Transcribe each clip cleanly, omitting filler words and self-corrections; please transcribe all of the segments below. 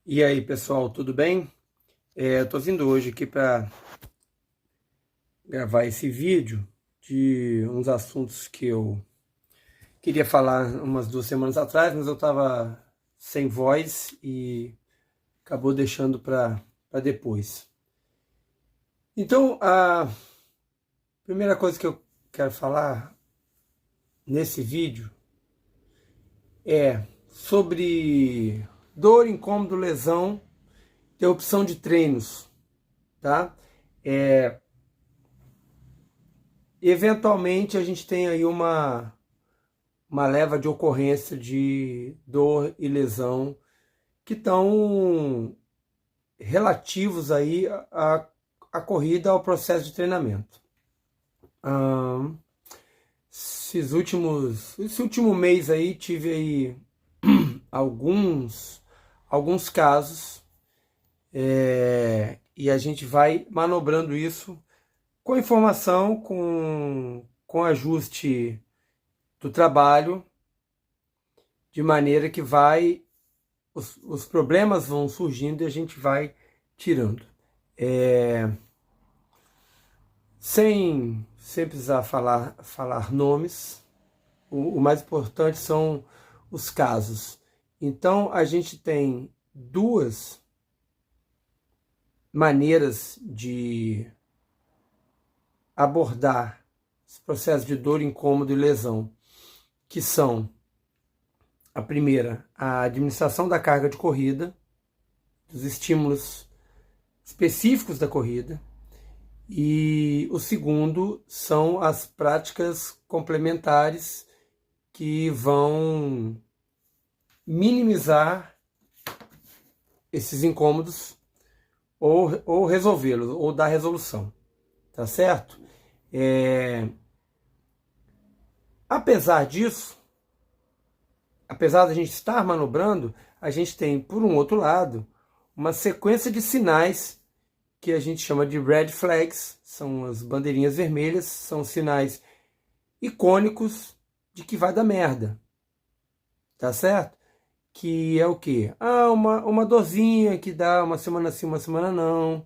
E aí, pessoal, tudo bem? Eu tô vindo hoje aqui para gravar esse vídeo de uns assuntos que eu queria falar umas 2 semanas atrás, mas eu tava sem voz e acabou deixando para depois. Então, a primeira coisa que eu quero falar nesse vídeo é sobre dor, incômodo, lesão, interrupção de treinos, tá? Eventualmente a gente tem aí uma leva de ocorrência de dor e lesão que estão relativos aí à corrida, ao processo de treinamento. Esse último mês aí tive aí alguns casos, e a gente vai manobrando isso com informação, com ajuste do trabalho, de maneira que os problemas vão surgindo e a gente vai tirando. Sem precisar falar nomes, o mais importante são os casos. Então a gente tem duas maneiras de abordar esse processo de dor, incômodo e lesão, que são: a primeira, a administração da carga de corrida, dos estímulos específicos da corrida, e o segundo são as práticas complementares que vão minimizar esses incômodos ou resolvê-los, ou dar resolução, tá certo? Apesar disso, apesar da gente estar manobrando, a gente tem, por um outro lado, uma sequência de sinais que a gente chama de red flags, são as bandeirinhas vermelhas, são sinais icônicos de que vai dar merda, tá certo? Que é o quê? Uma dorzinha que dá uma semana sim, uma semana não,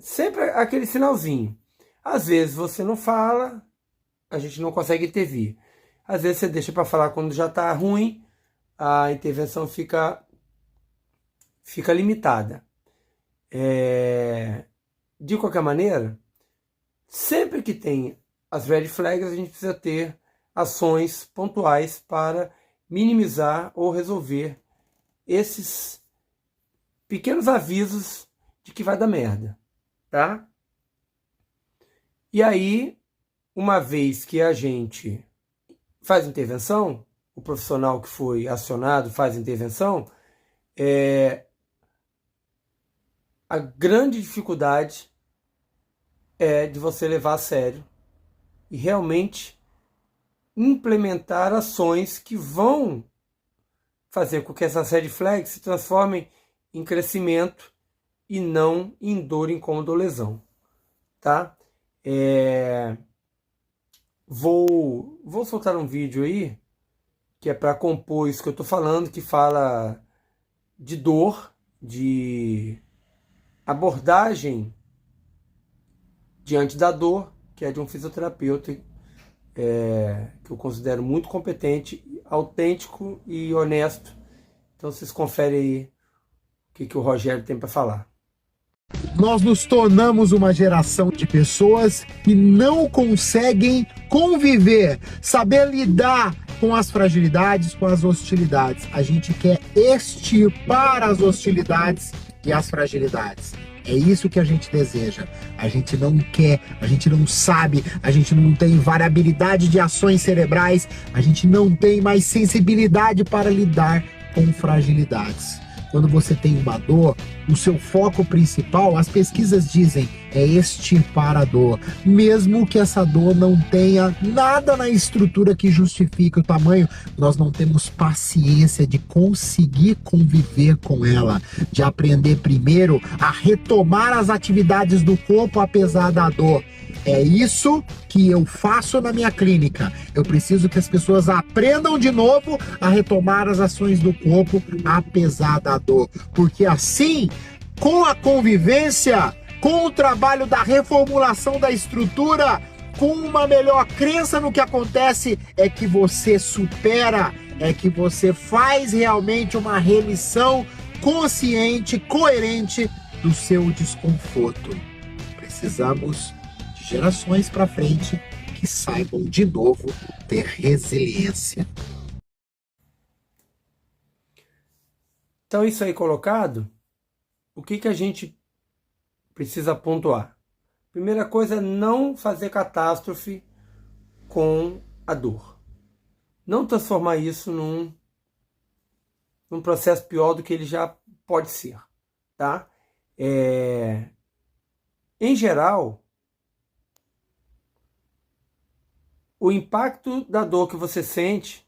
sempre aquele sinalzinho. Às vezes você não fala, a gente não consegue intervir. Às vezes você deixa para falar quando já está ruim, a intervenção fica limitada. De qualquer maneira, sempre que tem as red flags, a gente precisa ter ações pontuais para minimizar ou resolver esses pequenos avisos de que vai dar merda, tá? E aí, uma vez que a gente faz intervenção, o profissional que foi acionado faz intervenção, a grande dificuldade é de você levar a sério e realmente implementar ações que vão fazer com que essas red flags se transformem em crescimento e não em dor, incômodo ou lesão, tá? Vou soltar um vídeo aí que é para compor isso que eu tô falando, que fala de dor, de abordagem diante da dor, que é de um fisioterapeuta que eu considero muito competente, autêntico e honesto. Então vocês conferem aí o que o Rogério tem para falar. Nós nos tornamos uma geração de pessoas que não conseguem conviver, saber lidar com as fragilidades, com as hostilidades. A gente quer extirpar as hostilidades e as fragilidades. É isso que a gente deseja. A gente não quer, a gente não sabe, a gente não tem variabilidade de ações cerebrais, a gente não tem mais sensibilidade para lidar com fragilidades. Quando você tem uma dor, o seu foco principal, as pesquisas dizem é extirpar a dor, mesmo que essa dor não tenha nada na estrutura que justifique o tamanho. Nós não temos paciência de conseguir conviver com ela, de aprender primeiro a retomar as atividades do corpo apesar da dor. É isso que eu faço na minha clínica. Eu preciso que as pessoas aprendam de novo a retomar as ações do corpo apesar da dor, porque assim, com a convivência, com o trabalho da reformulação da estrutura, com uma melhor crença no que acontece, é que você supera, é que você faz realmente uma remissão consciente, coerente do seu desconforto. Precisamos de gerações para frente que saibam de novo ter resiliência. Então, isso aí colocado, o que a gente precisa pontuar? Primeira coisa é não fazer catástrofe com a dor. Não transformar isso num processo pior do que ele já pode ser, tá? Em geral, o impacto da dor que você sente,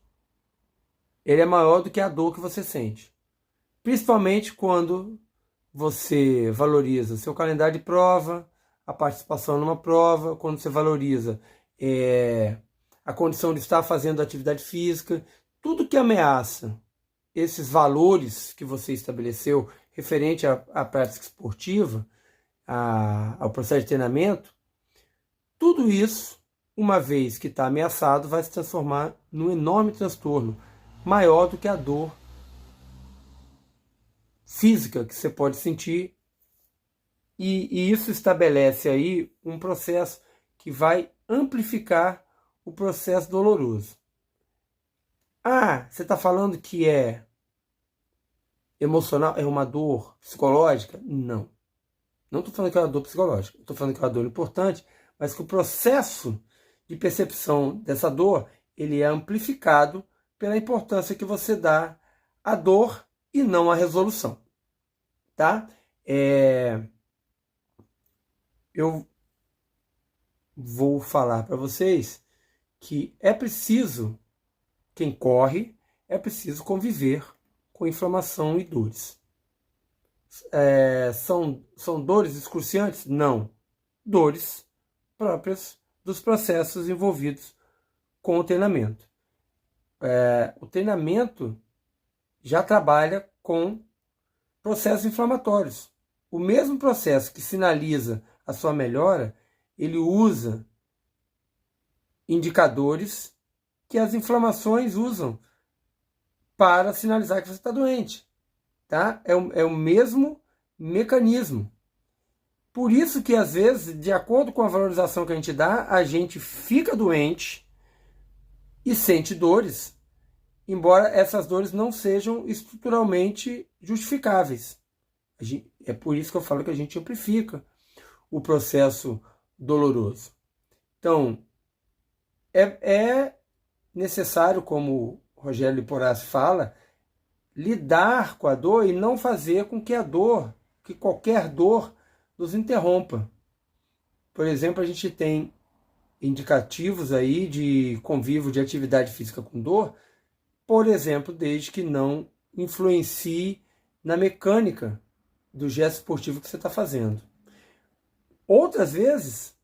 ele é maior do que a dor que você sente. Principalmente quando você valoriza seu calendário de prova, a participação numa prova, quando você valoriza a condição de estar fazendo atividade física, tudo que ameaça esses valores que você estabeleceu referente à prática esportiva, ao processo de treinamento, tudo isso, uma vez que está ameaçado, vai se transformar num enorme transtorno, maior do que a dor física que você pode sentir, e isso estabelece aí um processo que vai amplificar o processo doloroso. Você está falando que é emocional, é uma dor psicológica? Não. Não estou falando que é uma dor psicológica, estou falando que é uma dor importante, mas que o processo de percepção dessa dor, ele é amplificado pela importância que você dá à dor e não à resolução. Tá? Eu vou falar para vocês que é preciso, quem corre, é preciso conviver com inflamação e dores. São dores excruciantes? Não. Dores próprias dos processos envolvidos com o treinamento. O treinamento já trabalha com processos inflamatórios. O mesmo processo que sinaliza a sua melhora, ele usa indicadores que as inflamações usam para sinalizar que você está doente. Tá? É o mesmo mecanismo. Por isso que, às vezes, de acordo com a valorização que a gente dá, a gente fica doente e sente dores, embora essas dores não sejam estruturalmente justificáveis. É por isso que eu falo que a gente amplifica o processo doloroso. Então, é necessário, como o Rogério Liporace fala, lidar com a dor e não fazer com que qualquer dor nos interrompa. Por exemplo, a gente tem indicativos aí de convívio de atividade física com dor, por exemplo, desde que não influencie na mecânica do gesto esportivo que você está fazendo. Outras vezes,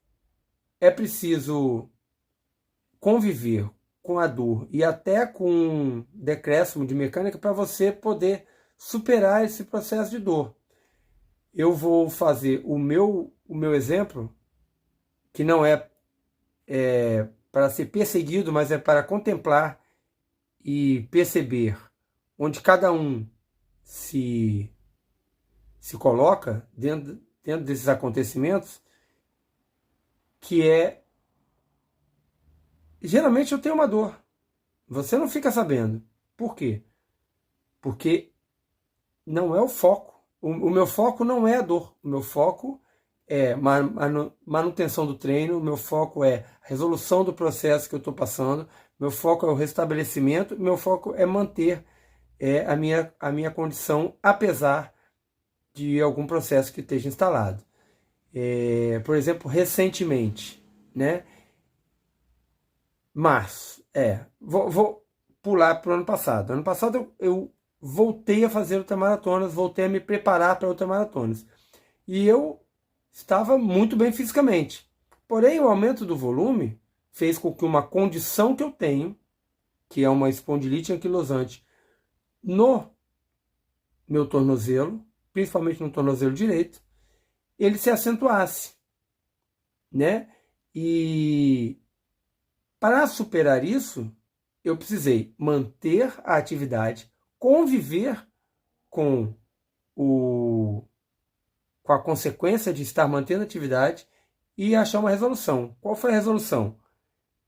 é preciso conviver com a dor e até com um decréscimo de mecânica para você poder superar esse processo de dor. Eu vou fazer o meu exemplo, que não é para ser perseguido, mas é para contemplar e perceber onde cada um se coloca dentro desses acontecimentos, que geralmente eu tenho uma dor. Você não fica sabendo. Por quê? Porque não é o foco. O meu foco não é a dor. O meu foco é manutenção do treino. O meu foco é a resolução do processo que eu estou passando. O meu foco é o restabelecimento. O meu foco é manter a minha condição, apesar de algum processo que esteja instalado. Por exemplo, recentemente, né? Março, vou pular para o ano passado. Ano passado eu voltei a fazer ultramaratonas, voltei a me preparar para ultramaratonas. E eu estava muito bem fisicamente. Porém, o aumento do volume fez com que uma condição que eu tenho, que é uma espondilite anquilosante no meu tornozelo, principalmente no tornozelo direito, ele se acentuasse, né? E para superar isso, eu precisei manter a atividade, conviver com com a consequência de estar mantendo a atividade e achar uma resolução. Qual foi a resolução?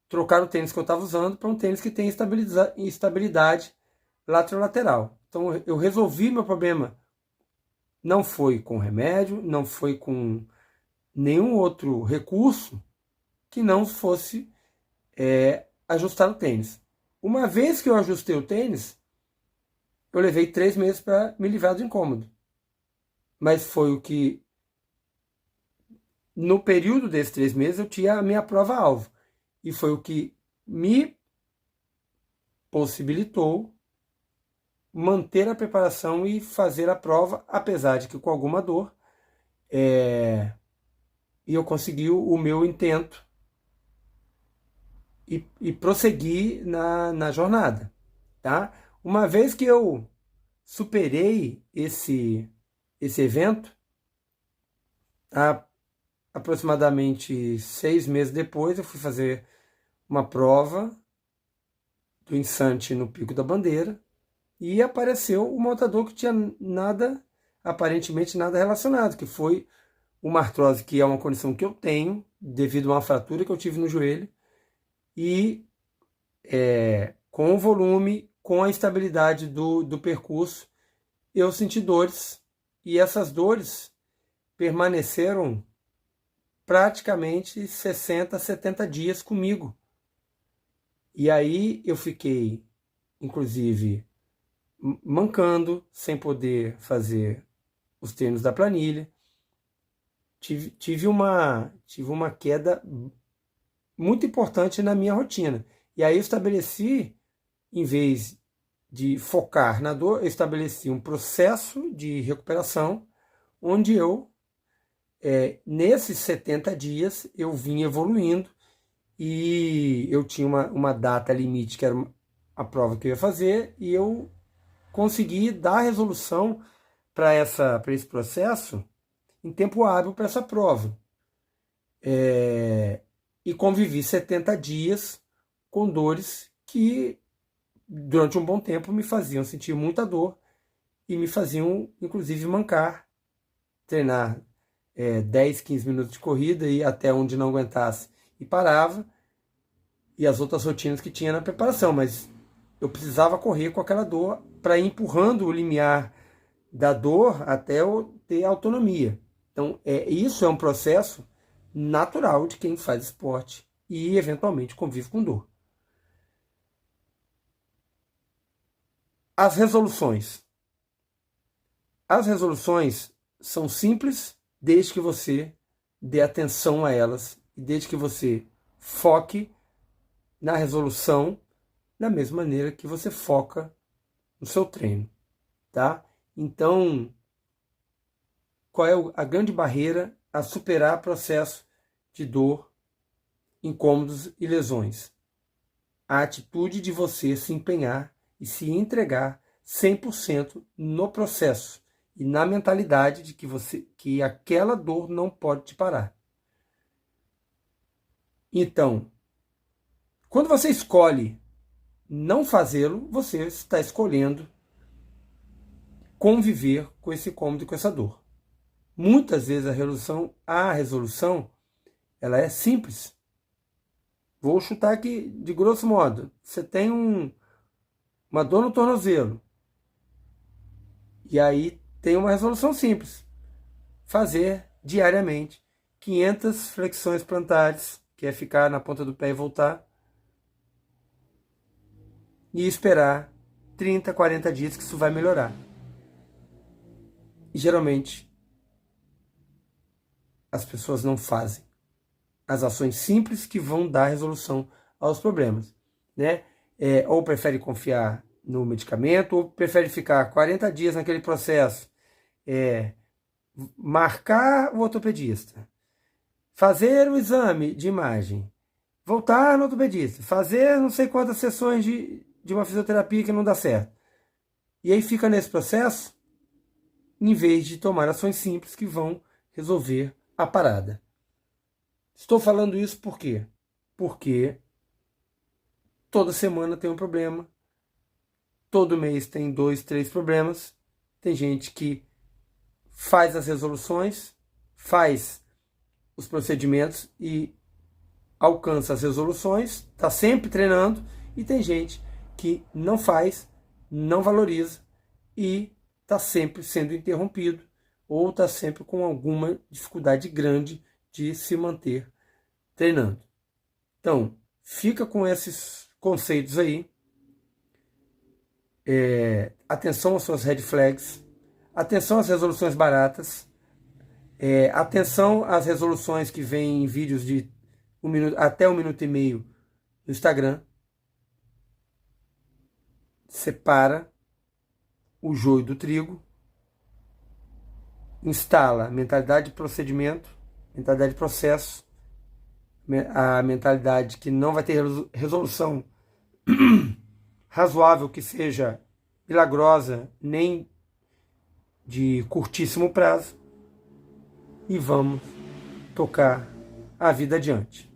Trocar o tênis que eu estava usando para um tênis que tem estabilidade lateral. Então eu resolvi meu problema. Não foi com remédio, não foi com nenhum outro recurso que não fosse ajustar o tênis. Uma vez que eu ajustei o tênis, eu levei 3 meses para me livrar do incômodo. Mas foi o que, no período desses 3 meses, eu tinha a minha prova-alvo. E foi o que me possibilitou manter a preparação e fazer a prova, apesar de que com alguma dor. E eu consegui o meu intento e prossegui na jornada. Tá? Uma vez que eu superei esse evento, aproximadamente 6 meses depois, eu fui fazer uma prova do Insante no Pico da Bandeira e apareceu o montador que tinha aparentemente nada relacionado, que foi uma artrose, que é uma condição que eu tenho devido a uma fratura que eu tive no joelho, e com o volume, com a estabilidade do percurso, eu senti dores, e essas dores permaneceram praticamente 60, 70 dias comigo. E aí eu fiquei, inclusive, mancando, sem poder fazer os treinos da planilha. Tive uma queda muito importante na minha rotina. E aí eu estabeleci, em vez de focar na dor, eu estabeleci um processo de recuperação, onde eu, nesses 70 dias, eu vim evoluindo, e eu tinha uma data limite, que era a prova que eu ia fazer, e eu consegui dar resolução para esse processo em tempo hábil para essa prova. E convivi 70 dias com dores que, durante um bom tempo, me faziam sentir muita dor e me faziam, inclusive, mancar, treinar 10, 15 minutos de corrida e até onde não aguentasse e parava, e as outras rotinas que tinha na preparação, mas eu precisava correr com aquela dor para ir empurrando o limiar da dor até eu ter autonomia. Então, isso é um processo natural de quem faz esporte e, eventualmente, convive com dor. As resoluções. As resoluções são simples, desde que você dê atenção a elas e desde que você foque na resolução da mesma maneira que você foca no seu treino, tá? Então, qual é a grande barreira a superar processo de dor, incômodos e lesões? A atitude de você se empenhar e se entregar 100% no processo e na mentalidade de que aquela dor não pode te parar. Então, quando você escolhe não fazê-lo, você está escolhendo conviver com esse incômodo e com essa dor. Muitas vezes a resolução ela é simples. Vou chutar aqui de grosso modo. Você tem uma dor no tornozelo. E aí tem uma resolução simples. Fazer diariamente 500 flexões plantares, que é ficar na ponta do pé e voltar, e esperar 30, 40 dias que isso vai melhorar. E geralmente as pessoas não fazem as ações simples que vão dar resolução aos problemas, né? Ou prefere confiar no medicamento, ou prefere ficar 40 dias naquele processo, marcar o ortopedista, fazer o exame de imagem, voltar no ortopedista, fazer não sei quantas sessões de uma fisioterapia que não dá certo. E aí fica nesse processo, em vez de tomar ações simples que vão resolver a parada. Estou falando isso por quê? Porque toda semana tem um problema, todo mês tem 2, 3 problemas. Tem gente que faz as resoluções, faz os procedimentos e alcança as resoluções, está sempre treinando, e tem gente que não faz, não valoriza e está sempre sendo interrompido ou está sempre com alguma dificuldade grande de se manter treinando. Então, fica com esses conceitos aí. Atenção às suas red flags, atenção às resoluções baratas, atenção às resoluções que vêm em vídeos de 1 minuto, até 1 minuto e meio no Instagram. Separa o joio do trigo, instala mentalidade de procedimento, mentalidade de processo, a mentalidade que não vai ter resolução razoável, que seja milagrosa, nem de curtíssimo prazo, e vamos tocar a vida adiante.